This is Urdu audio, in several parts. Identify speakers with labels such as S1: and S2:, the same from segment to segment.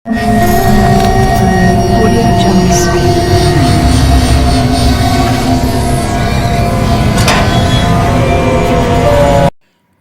S1: Audio Jungle.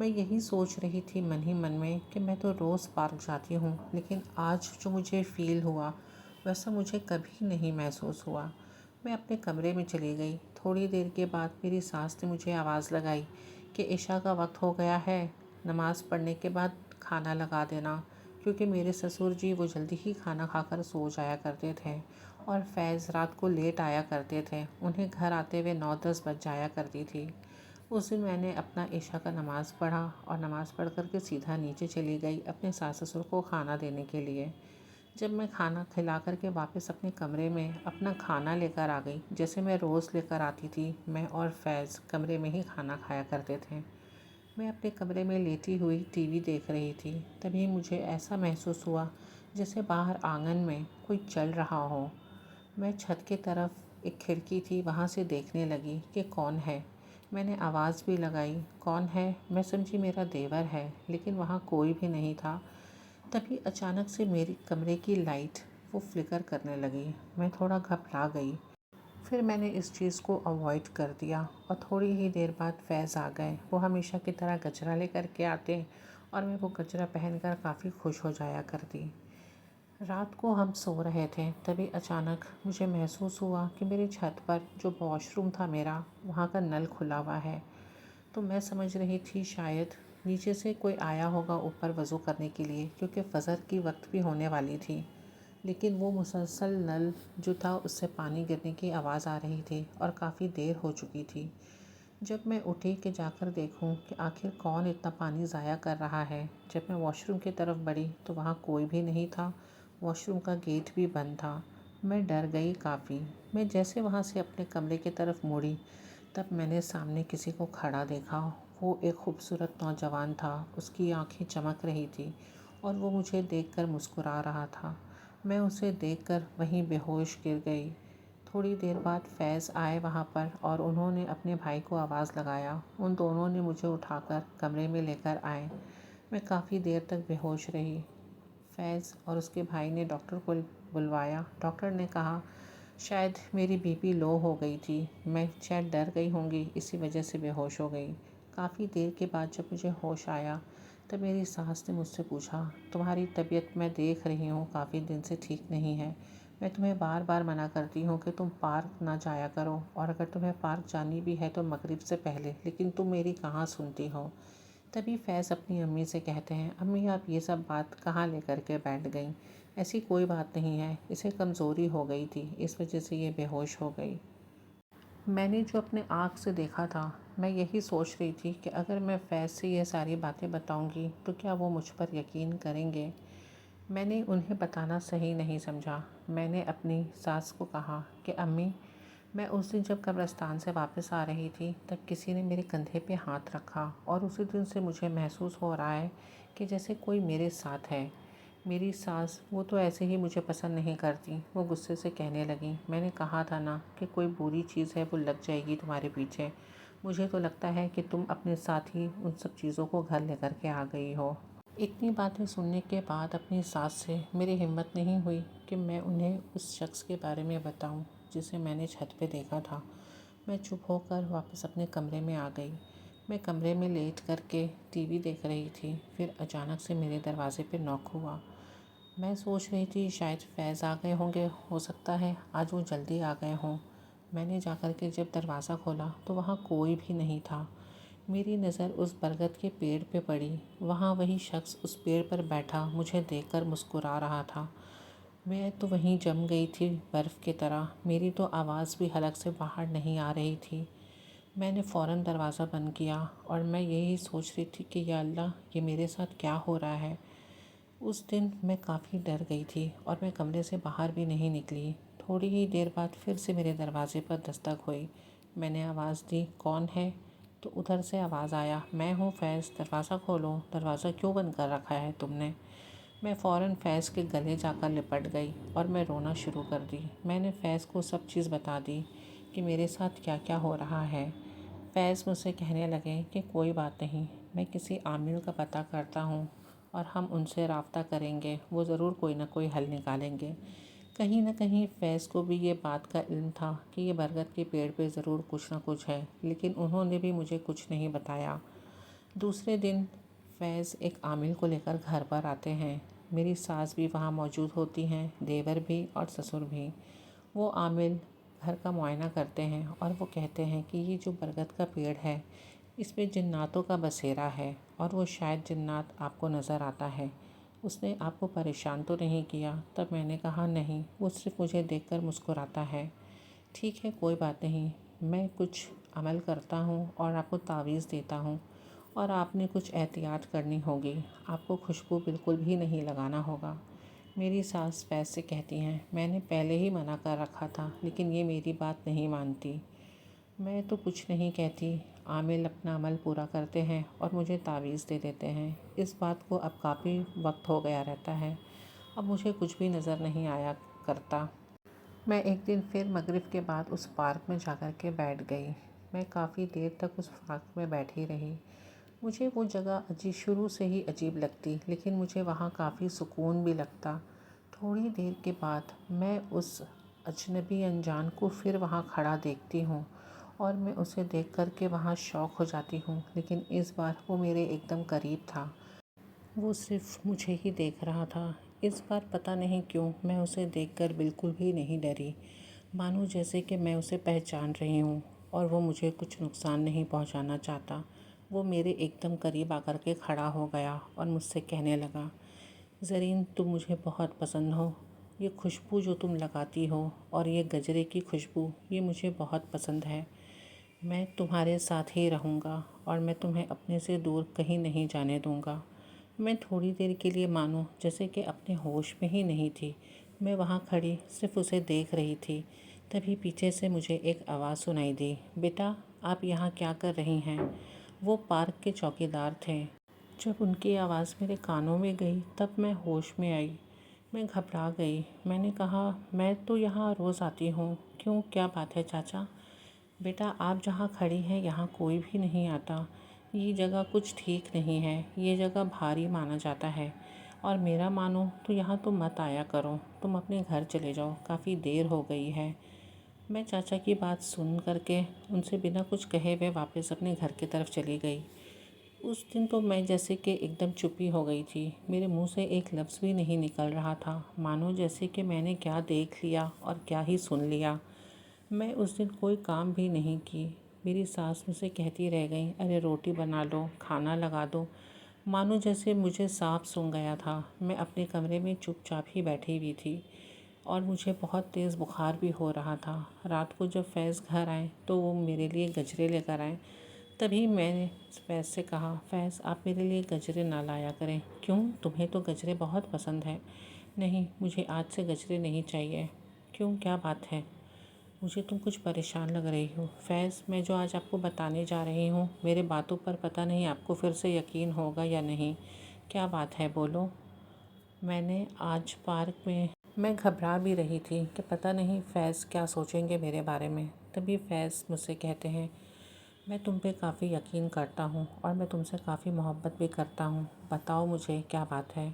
S2: میں یہی سوچ رہی تھی من ہی من میں کہ میں تو روز پارک جاتی ہوں، لیکن آج جو مجھے فیل ہوا ویسا مجھے کبھی نہیں محسوس ہوا۔ میں اپنے کمرے میں چلی گئی۔ تھوڑی دیر کے بعد میری ساس نے مجھے آواز لگائی کہ عشاء کا وقت ہو گیا ہے، نماز پڑھنے کے بعد کھانا لگا دینا، کیونکہ میرے سسر جی وہ جلدی ہی کھانا کھا کر سو جایا کرتے تھے اور فیض رات کو لیٹ آیا کرتے تھے، انہیں گھر آتے ہوئے 9-10 بج جایا کرتی تھی۔ اس دن میں نے اپنا عشاء کا نماز پڑھا اور نماز پڑھ کر کے سیدھا نیچے چلی گئی اپنے ساس سسر کو کھانا دینے کے لیے۔ جب میں کھانا کھلا کر کے واپس اپنے کمرے میں اپنا کھانا لے کر آ گئی، جیسے میں روز لے کر آتی تھی، میں اور فیض کمرے میں ہی کھانا کھایا کرتے تھے۔ میں اپنے کمرے میں لیٹی ہوئی ٹی وی دیکھ رہی تھی، تبھی مجھے ایسا محسوس ہوا جیسے باہر آنگن میں کوئی چل رہا ہو۔ میں چھت کی طرف ایک کھڑکی تھی وہاں سے دیکھنے لگی کہ کون ہے۔ میں نے آواز بھی لگائی، کون ہے؟ میں سمجھی میرا دیور ہے، لیکن وہاں کوئی بھی نہیں تھا۔ تبھی اچانک سے میری کمرے کی لائٹ وہ فلکر کرنے لگی۔ میں تھوڑا گھبرا گئی، پھر میں نے اس چیز کو اوائڈ کر دیا اور تھوڑی ہی دیر بعد فیض آ گئے۔ وہ ہمیشہ کی طرح گجرا لے کر کے آتے اور میں وہ گجرا پہن کر کافی خوش ہو جایا کرتی۔ رات کو ہم سو رہے تھے، تبھی اچانک مجھے محسوس ہوا کہ میری چھت پر جو واش روم تھا میرا، وہاں کا نل کھلا ہوا ہے۔ تو میں سمجھ رہی تھی شاید نیچے سے کوئی آیا ہوگا اوپر وضو کرنے کے لیے، کیونکہ فجر کی وقت بھی ہونے والی تھی، لیکن وہ مسلسل نل جو تھا اس سے پانی گرنے کی آواز آ رہی تھی اور کافی دیر ہو چکی تھی۔ جب میں اٹھی کہ جا کر دیکھوں کہ آخر کون اتنا پانی ضائع کر رہا ہے، جب میں واش روم کی طرف بڑھی تو وہاں کوئی بھی نہیں تھا، واش روم کا گیٹ بھی بند تھا۔ میں ڈر گئی کافی۔ میں جیسے وہاں سے اپنے کمرے کی طرف مڑی، تب میں نے سامنے کسی کو کھڑا دیکھا۔ وہ ایک خوبصورت نوجوان تھا، اس کی آنکھیں چمک رہی تھی اور وہ مجھے دیکھ کر مسکرا رہا تھا۔ میں اسے دیکھ کر وہیں بے ہوش گر گئی۔ تھوڑی دیر بعد فیض آئے وہاں پر اور انہوں نے اپنے بھائی کو آواز لگایا۔ ان دونوں نے مجھے اٹھا کر کمرے میں لے کر آئے۔ میں کافی دیر تک بے ہوش رہی۔ فیض اور اس کے بھائی نے ڈاکٹر کو بلوایا۔ ڈاکٹر نے کہا شاید میری بی پی لو ہو گئی تھی، میں شاید ڈر گئی ہوں گی، اسی وجہ سے بے ہوش ہو گئی۔ کافی دیر کے بعد جب مجھے ہوش آیا تب میری ساس نے مجھ سے پوچھا، تمہاری طبیعت میں دیکھ رہی ہوں کافی دن سے ٹھیک نہیں ہے، میں تمہیں بار بار منع کرتی ہوں کہ تم پارک نہ جایا کرو، اور اگر تمہیں پارک جانی بھی ہے تو مغرب سے پہلے، لیکن تم میری کہاں سنتی ہو۔ تبھی فیض اپنی امی سے کہتے ہیں، امی آپ یہ سب بات کہاں لے کر کے بیٹھ گئیں، ایسی کوئی بات نہیں ہے، اسے کمزوری ہو گئی تھی، اس وجہ سے یہ بے ہوش ہو گئی۔ میں نے جو اپنے آنکھ سے دیکھا تھا، میں یہی سوچ رہی تھی کہ اگر میں فیض سے یہ ساری باتیں بتاؤں گی تو کیا وہ مجھ پر یقین کریں گے۔ میں نے انہیں بتانا صحیح نہیں سمجھا۔ میں نے اپنی ساس کو کہا کہ امی، میں اس دن جب قبرستان سے واپس آ رہی تھی تب کسی نے میرے کندھے پہ ہاتھ رکھا اور اسی دن سے مجھے محسوس ہو رہا ہے کہ جیسے کوئی میرے ساتھ ہے۔ میری ساس وہ تو ایسے ہی مجھے پسند نہیں کرتی، وہ غصے سے کہنے لگیں، میں نے کہا تھا نا کہ کوئی بری چیز ہے وہ لگ جائے گی تمہارے پیچھے، مجھے تو لگتا ہے کہ تم اپنے ساتھ ہی ان سب چیزوں کو گھر لے کر کے آ گئی ہو۔ اتنی باتیں سننے کے بعد اپنی ساس سے میری ہمت نہیں ہوئی کہ میں انہیں اس شخص کے بارے میں بتاؤں جسے میں نے چھت پہ دیکھا تھا۔ میں چپ ہو کر واپس اپنے کمرے میں آ گئی۔ میں کمرے میں لیٹ کر کے ٹی وی دیکھ رہی تھی، پھر اچانک سے میرے دروازے پہ نوک ہوا۔ میں سوچ رہی تھی شاید فیض آ گئے ہوں گے، ہو سکتا ہے آج وہ جلدی آ گئے ہوں۔ میں نے جا کر کے جب دروازہ کھولا تو وہاں کوئی بھی نہیں تھا۔ میری نظر اس برگد کے پیڑ پہ پڑی، وہاں وہی شخص اس پیڑ پر بیٹھا مجھے دیکھ کر مسکرا رہا تھا۔ میں تو وہیں جم گئی تھی برف کی طرح، میری تو آواز بھی حلق سے باہر نہیں آ رہی تھی۔ میں نے فوراً دروازہ بند کیا اور میں یہی سوچ رہی تھی کہ یا اللہ یہ میرے ساتھ کیا ہو رہا ہے۔ اس دن میں کافی ڈر گئی تھی اور میں کمرے سے باہر بھی نہیں نکلی۔ تھوڑی ہی دیر بعد پھر سے میرے دروازے پر دستک ہوئی۔ میں نے آواز دی، کون ہے؟ تو ادھر سے آواز آیا، میں ہوں فیض، دروازہ کھولو، دروازہ کیوں بند کر رکھا ہے تم نے؟ میں فوراً فیض کے گلے جا کر لپٹ گئی اور میں رونا شروع کر دی۔ میں نے فیض کو سب چیز بتا دی کہ میرے ساتھ کیا کیا ہو رہا ہے۔ فیض مجھ سے کہنے لگے کہ کوئی بات نہیں، میں کسی عامل کا پتہ کرتا ہوں اور ہم ان سے رابطہ کریں گے، وہ ضرور کوئی نہ کوئی حل نکالیں گے۔ کہیں نہ کہیں فیض کو بھی یہ بات کا علم تھا کہ یہ برگد کے پیڑ پہ ضرور کچھ نہ کچھ ہے، لیکن انہوں نے بھی مجھے کچھ نہیں بتایا۔ دوسرے دن فیض ایک عامل کو لے کر گھر پر آتے ہیں۔ میری ساس بھی وہاں موجود ہوتی ہیں، دیور بھی اور سسر بھی۔ وہ عامل گھر کا معائنہ کرتے ہیں اور وہ کہتے ہیں کہ یہ جو برگد کا پیڑ ہے اس میں جناتوں کا بسیرا ہے اور وہ شاید جنات آپ کو نظر آتا ہے۔ اس نے آپ کو پریشان تو نہیں کیا؟ تب میں نے کہا نہیں، وہ صرف مجھے دیکھ کر مسکراتا ہے۔ ٹھیک ہے، کوئی بات نہیں، میں کچھ عمل کرتا ہوں اور آپ کو تعویذ دیتا ہوں اور آپ نے کچھ احتیاط کرنی ہوگی۔ آپ کو خوشبو بالکل بھی نہیں لگانا ہوگا۔ میری ساس فیض سے کہتی ہیں میں نے پہلے ہی منع کر رکھا تھا لیکن یہ میری بات نہیں مانتی۔ میں تو کچھ نہیں کہتی۔ عامل اپنا عمل پورا کرتے ہیں اور مجھے تعویذ دے دیتے ہیں۔ اس بات کو اب کافی وقت ہو گیا رہتا ہے، اب مجھے کچھ بھی نظر نہیں آیا کرتا۔ میں ایک دن پھر مغرب کے بعد اس پارک میں جا کر کے بیٹھ گئی۔ میں کافی دیر تک اس پارک میں بیٹھی رہی۔ مجھے وہ جگہ شروع سے ہی عجیب لگتی لیکن مجھے وہاں کافی سکون بھی لگتا۔ تھوڑی دیر کے بعد میں اس اجنبی انجان کو پھر وہاں کھڑا دیکھتی ہوں اور میں اسے دیکھ کر کے وہاں شوق ہو جاتی ہوں، لیکن اس بار وہ میرے ایک دم قریب تھا۔ وہ صرف مجھے ہی دیکھ رہا تھا۔ اس بار پتہ نہیں کیوں میں اسے دیکھ کر بالکل بھی نہیں ڈری، مانو جیسے کہ میں اسے پہچان رہی ہوں اور وہ مجھے کچھ نقصان نہیں پہنچانا چاہتا۔ وہ میرے ایک دم قریب آ کر کے کھڑا ہو گیا اور مجھ سے کہنے لگا، زرین تم مجھے بہت پسند ہو۔ یہ خوشبو جو تم لگاتی ہو اور یہ گجرے کی خوشبو، یہ مجھے بہت پسند ہے۔ میں تمہارے ساتھ ہی رہوں گا اور میں تمہیں اپنے سے دور کہیں نہیں جانے دوں گا۔ میں تھوڑی دیر کے لیے مانو جیسے کہ اپنے ہوش میں ہی نہیں تھی۔ میں وہاں کھڑی صرف اسے دیکھ رہی تھی۔ تبھی پیچھے سے مجھے ایک آواز سنائی دی، بیٹا آپ یہاں کیا کر رہی ہیں؟ وہ پارک کے چوکیدار تھے۔ جب ان کی آواز میرے کانوں میں گئی تب میں ہوش میں آئی۔ میں گھبرا گئی۔ میں نے کہا میں تو یہاں روز آتی ہوں۔ کیوں، کیا بات ہے چاچا؟ بیٹا آپ جہاں کھڑی ہیں یہاں کوئی بھی نہیں آتا۔ یہ جگہ کچھ ٹھیک نہیں ہے، یہ جگہ بھاری مانا جاتا ہے، اور میرا مانو تو یہاں تم مت آیا کرو، تم اپنے گھر چلے جاؤ، کافی دیر ہو گئی ہے۔ میں چاچا کی بات سن کر کے ان سے بنا کچھ کہے ہوئے واپس اپنے گھر کی طرف چلی گئی۔ اس دن تو میں جیسے کہ ایک دم چپی ہو گئی تھی، میرے منہ سے ایک لفظ بھی نہیں نکل رہا تھا، مانو جیسے کہ میں نے کیا دیکھ لیا اور کیا ہی سن لیا۔ میں اس دن کوئی کام بھی نہیں کی۔ میری ساس مجھ سے کہتی رہ گئی، ارے روٹی بنا لو، کھانا لگا دو، مانو جیسے مجھے سانپ سونگھ گیا تھا۔ میں اپنے کمرے میں چپ چاپ ہی بیٹھی ہوئی تھی اور مجھے بہت تیز بخار بھی ہو رہا تھا۔ رات کو جب فیض گھر آئے تو وہ میرے لیے گجرے لے کر آئے۔ تبھی میں نے فیض سے کہا، فیض آپ میرے لیے گجرے نہ لایا کریں۔ کیوں، تمہیں تو گجرے بہت پسند ہیں۔ نہیں، مجھے آج سے گجرے نہیں چاہیے۔ کیوں، کیا بات ہے؟ مجھے تم کچھ پریشان لگ رہی ہو۔ فیض میں جو آج آپ کو بتانے جا رہی ہوں، میرے باتوں پر پتہ نہیں آپ کو پھر سے یقین ہوگا یا نہیں۔ کیا بات ہے، بولو۔ میں نے آج پارک میں گھبرا بھی رہی تھی کہ پتہ نہیں فیض کیا سوچیں گے میرے بارے میں۔ تبھی فیض مجھ سے کہتے ہیں، میں تم پہ کافی یقین کرتا ہوں اور میں تم سے کافی محبت بھی کرتا ہوں، بتاؤ مجھے کیا بات ہے۔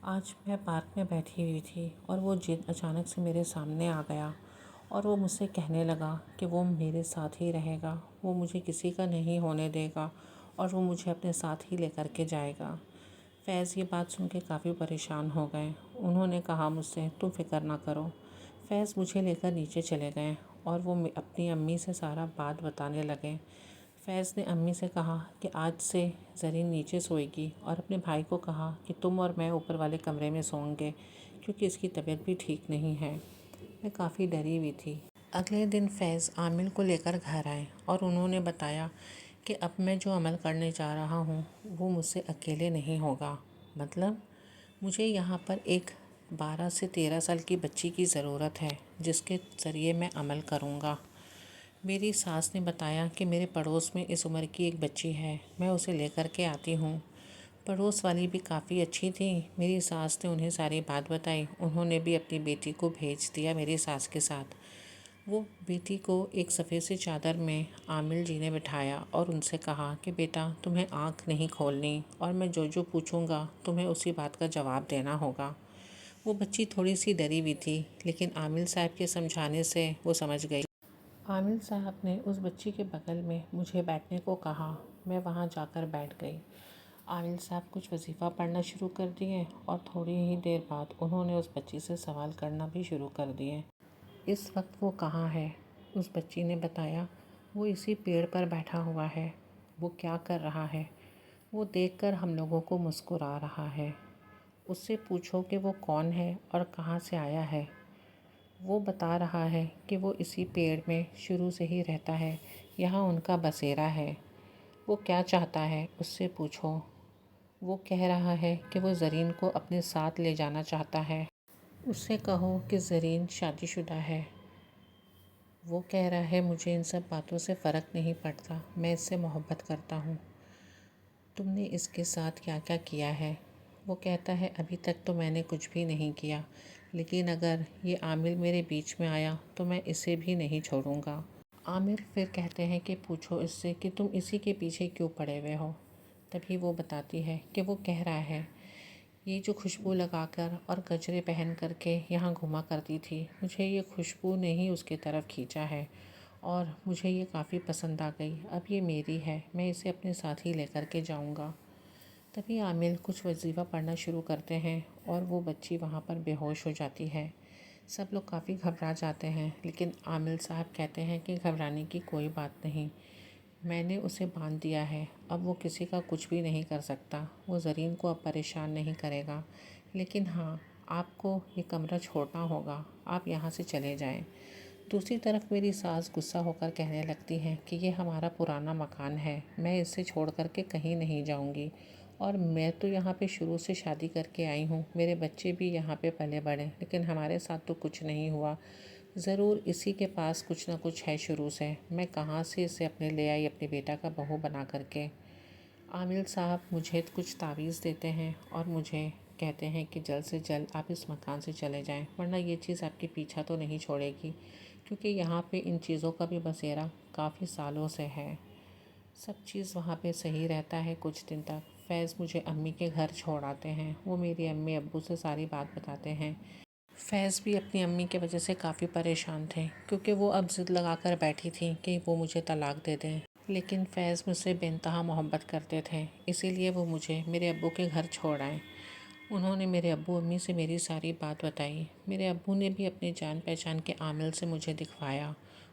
S2: آج میں پارک میں بیٹھی ہوئی تھی اور وہ جن اچانک سے میرے سامنے آ گیا اور وہ مجھ سے کہنے لگا کہ وہ میرے ساتھ ہی رہے گا، وہ مجھے کسی کا نہیں ہونے دے گا اور وہ مجھے اپنے ساتھ ہی لے کر کے جائے گا۔ فیض یہ بات سن کے کافی پریشان ہو گئے۔ انہوں نے کہا مجھ سے، تم فکر نہ کرو۔ فیض مجھے لے کر نیچے چلے گئے اور وہ اپنی امی سے سارا بات بتانے لگے۔ فیض نے امی سے کہا کہ آج سے زرین نیچے سوئے گی اور اپنے بھائی کو کہا کہ تم اور میں اوپر والے کمرے میں سوئیں گے کیونکہ اس کی طبیعت بھی ٹھیک نہیں ہے۔ میں کافی ڈری ہوئی تھی۔ اگلے دن فیض عامل کو لے کر گھر آئے اور انہوں نے بتایا کہ اب میں جو عمل کرنے جا رہا ہوں وہ مجھ سے اکیلے نہیں ہوگا، مطلب مجھے یہاں پر ایک 12 سے 13 سال کی بچی کی ضرورت ہے جس کے ذریعے میں عمل کروں گا۔ میری ساس نے بتایا کہ میرے پڑوس میں اس عمر کی ایک بچی ہے، میں اسے لے کر کے آتی ہوں۔ پڑوس والی بھی کافی اچھی تھی۔ میری ساس نے انہیں ساری بات بتائی۔ انہوں نے بھی اپنی بیٹی کو بھیج دیا میری ساس کے ساتھ۔ وہ بیٹی کو ایک سفید سی چادر میں عامل جی نے بٹھایا اور ان سے کہا کہ بیٹا تمہیں آنکھ نہیں کھولنی اور میں جو جو پوچھوں گا تمہیں اسی بات کا جواب دینا ہوگا۔ وہ بچی تھوڑی سی ڈری ہوئی تھی لیکن عامل صاحب کے سمجھانے سے وہ سمجھ گئی۔ عامل صاحب نے اس بچی کے بغل میں مجھے بیٹھنے کو کہا۔ میں وہاں جا کر بیٹھ گئی۔ عامل صاحب کچھ وظیفہ پڑھنا شروع کر دیے اور تھوڑی ہی دیر بعد انہوں نے اس بچی سے سوال کرنا بھی شروع کر دیے۔ اس وقت وہ کہاں ہے؟ اس بچی نے بتایا، وہ اسی پیڑ پر بیٹھا ہوا ہے۔ وہ کیا کر رہا ہے؟ وہ دیکھ کر ہم لوگوں کو مسکرا رہا ہے۔ اس سے پوچھو کہ وہ کون ہے اور کہاں سے آیا ہے۔ وہ بتا رہا ہے کہ وہ اسی پیڑ میں شروع سے ہی رہتا ہے، یہاں ان کا بسیرا ہے۔ وہ کیا چاہتا ہے اس سے پوچھو۔ وہ کہہ رہا ہے کہ وہ زرین کو اپنے ساتھ لے جانا چاہتا ہے۔ اس سے کہو کہ زرین شادی شدہ ہے۔ وہ کہہ رہا ہے مجھے ان سب باتوں سے فرق نہیں پڑتا، میں اس سے محبت کرتا ہوں۔ تم نے اس کے ساتھ کیا کیا کیا ہے؟ وہ کہتا ہے ابھی تک تو میں نے کچھ بھی نہیں کیا، لیکن اگر یہ عامل میرے بیچ میں آیا تو میں اسے بھی نہیں چھوڑوں گا۔ عامل پھر کہتے ہیں کہ پوچھو اس سے کہ تم اسی کے پیچھے کیوں پڑے ہوئے ہو؟ تبھی وہ بتاتی ہے کہ وہ کہہ رہا ہے یہ جو خوشبو لگا کر اور گجرے پہن کر کے یہاں گھوما کرتی تھی، مجھے یہ خوشبو نے ہی اس کی طرف کھینچا ہے اور مجھے یہ کافی پسند آ گئی۔ اب یہ میری ہے، میں اسے اپنے ساتھ ہی لے کر کے جاؤں گا۔ تبھی عامل کچھ وظیفہ پڑھنا شروع کرتے ہیں اور وہ بچی وہاں پر بے ہوش ہو جاتی ہے۔ سب لوگ کافی گھبرا جاتے ہیں، لیکن عامل صاحب کہتے ہیں کہ گھبرانے کی کوئی بات نہیں، میں نے اسے باندھ دیا ہے، اب وہ کسی کا کچھ بھی نہیں کر سکتا۔ وہ زرین کو اب پریشان نہیں کرے گا، لیکن ہاں آپ کو یہ کمرہ چھوڑنا ہوگا، آپ یہاں سے چلے جائیں۔ دوسری طرف میری ساس غصہ ہو کر کہنے لگتی ہیں کہ یہ ہمارا پرانا مکان ہے، میں اسے چھوڑ کر کے کہیں نہیں جاؤں گی، اور میں تو یہاں پہ شروع سے شادی کر کے آئی ہوں، میرے بچے بھی یہاں پہ پلے بڑھے، لیکن ہمارے ساتھ تو کچھ نہیں ہوا۔ ضرور اسی کے پاس کچھ نہ کچھ ہے شروع سے، میں کہاں سے اسے اپنے لے آئی اپنے بیٹا کا بہو بنا کر کے۔ عامل صاحب مجھے کچھ تعویذ دیتے ہیں اور مجھے کہتے ہیں کہ جلد سے جلد آپ اس مکان سے چلے جائیں، ورنہ یہ چیز آپ کے پیچھا تو نہیں چھوڑے گی، کیونکہ یہاں پہ ان چیزوں کا بھی بسیرا کافی سالوں سے ہے۔ سب چیز وہاں پہ صحیح رہتا ہے کچھ دن تک۔ فیض مجھے امی کے گھر چھوڑ آتے ہیں، وہ میری امی ابو سے ساری بات بتاتے ہیں۔ فیض بھی اپنی امی کی وجہ سے کافی پریشان تھے، کیونکہ وہ اب ضد لگا کر بیٹھی تھی کہ وہ مجھے طلاق دے دیں، لیکن فیض مجھ سے بے انتہا محبت کرتے تھے، اسی لیے وہ مجھے میرے ابو کے گھر چھوڑ آئے۔ انہوں نے میرے ابو امی سے میری ساری بات بتائی۔ میرے ابو نے بھی اپنے جان پہچان کے عامل سے مجھے دکھوایا۔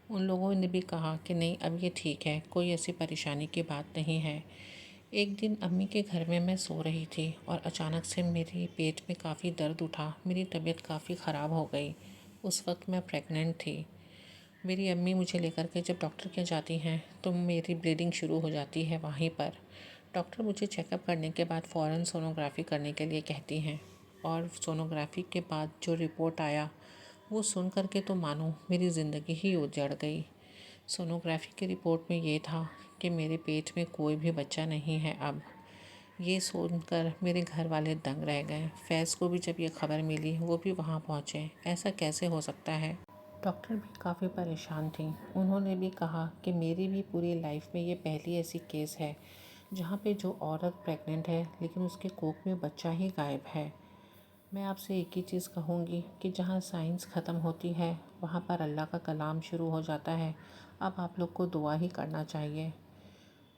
S2: ان لوگوں نے بھی کہا کہ نہیں اب یہ ٹھیک ہے، کوئی ایسی پریشانی کی بات نہیں ہے۔ ایک دن امی کے گھر میں میں سو رہی تھی اور اچانک سے میری پیٹ میں کافی درد اٹھا، میری طبیعت کافی خراب ہو گئی۔ اس وقت میں پریگننٹ تھی۔ میری امی مجھے لے کر کے جب ڈاکٹر کے جاتی ہیں تو میری بلیڈنگ شروع ہو جاتی ہے وہیں پر۔ ڈاکٹر مجھے چیک اپ کرنے کے بعد فوراً سونوگرافی کرنے کے لیے کہتی ہیں، اور سونوگرافی کے بعد جو رپورٹ آیا وہ سن کر کے تو مانو میری زندگی ہی اجڑ گئی۔ سونوگرافی کی رپورٹ میں یہ تھا کہ میرے پیٹ میں کوئی بھی بچہ نہیں ہے اب۔ یہ سن کر میرے گھر والے دنگ رہ گئے۔ فیض کو بھی جب یہ خبر ملی وہ بھی وہاں پہنچے، ایسا کیسے ہو سکتا ہے؟ ڈاکٹر بھی کافی پریشان تھیں۔ انہوں نے بھی کہا کہ میری بھی پوری لائف میں یہ پہلی ایسی کیس ہے جہاں پہ جو عورت پریگننٹ ہے لیکن اس کے کوکھ میں بچہ ہی غائب ہے۔ میں آپ سے ایک ہی چیز کہوں گی کہ جہاں سائنس ختم ہوتی ہے وہاں پر اللہ کا کلام شروع ہو جاتا ہے۔ اب آپ لوگ کو دعا ہی کرنا چاہیے۔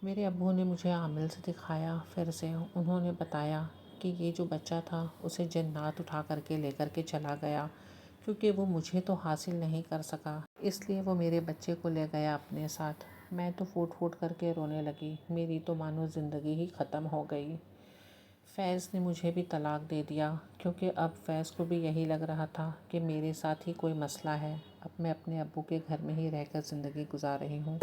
S2: میرے ابو نے مجھے عامل سے دکھایا، پھر سے انہوں نے بتایا کہ یہ جو بچہ تھا اسے جنات اٹھا کر کے لے کر کے چلا گیا، کیونکہ وہ مجھے تو حاصل نہیں کر سکا، اس لیے وہ میرے بچے کو لے گیا اپنے ساتھ۔ میں تو پھوٹ پھوٹ کر کے رونے لگی، میری تو مانو زندگی ہی ختم ہو گئی۔ فیض نے مجھے بھی طلاق دے دیا، کیونکہ اب فیض کو بھی یہی لگ رہا تھا کہ میرے ساتھ ہی کوئی مسئلہ ہے، اب میں اپنے ابو کے گھر میں ہی رہ کر زندگی گزار رہی ہوں۔